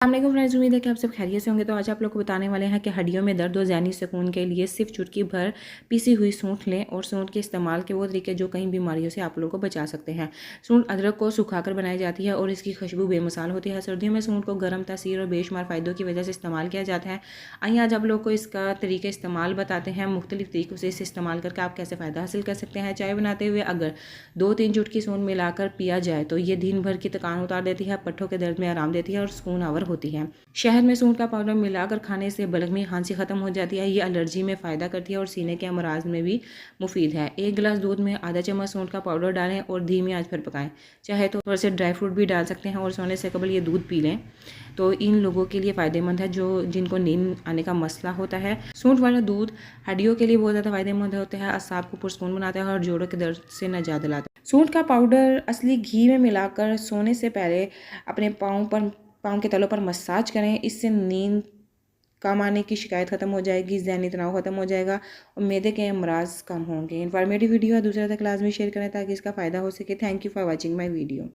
अस्सलाम फ्रेंड्स, उम्मीद है कि आप सब खैरियत से होंगे। तो आज आप लोग को बताने वाले हैं कि हड्डियों में दर्द और ज़हनी सुकून के लिए सिर्फ चुटकी भर पीसी हुई सूंठ लें और सूंठ के इस्तेमाल के वो तरीके जो कई बीमारियों से आप लोगों को बचा सकते हैं। सूंठ अदरक को सुखाकर बनाई जाती है और इसकी खुशबू बेमिसाल होती है। सर्दियों में सूंठ को गर्म तासीर और बेशुमार फ़ायदों की वजह से इस्तेमाल किया जाता है। आइए आज आप लोग को इसका तरीका इस्तेमाल बताते हैं। मुख्तलिफ तरीक़ों से इसे इस्तेमाल करके आप कैसे फ़ायदा हासिल कर सकते हैं। चाय बनाते हुए अगर 2-3 चुटकी सूंठ मिलाकर पिया जाए तो ये दिन भर की थकान उतार देती है, पट्ठों के दर्द में आराम देती है और सुकून आवर होती है। शहद में सूंठ का पाउडर मिलाकर खाने से बलगमी खांसी ख़त्म हो जाती है। ये एलर्जी में फ़ायदा करती है और सीने के अमराज में भी मुफीद है। 1 गिलास दूध में आधा चम्मच सूंठ का पाउडर डालें और धीमी आंच पर पकाएं। चाहे तो थोड़े से ड्राई फ्रूट भी डाल सकते हैं और सोने से कबल ये दूध पी लें तो इन लोगों के लिए फ़ायदेमंद है जिनको नींद आने का मसला होता है। सूंठ वाला दूध हड्डियों के लिए बहुत ज़्यादा फ़ायदेमंद होता है, असाब को पुरसकून बनाता है और जोड़ों के दर्द से निजात दिलाता है। सूंठ का पाउडर असली घी में मिलाकर सोने से पहले अपने पाँव के तलों पर मसाज करें। इससे नींद कम आने की शिकायत ख़त्म हो जाएगी, ज़हनी तनाव ख़त्म हो जाएगा और मैदे के अमराज कम होंगे। इन्फॉर्मेटिव वीडियो है दूसरे तक लाजमी शेयर करें ताकि इसका फ़ायदा हो सके। Thank you for watching my video.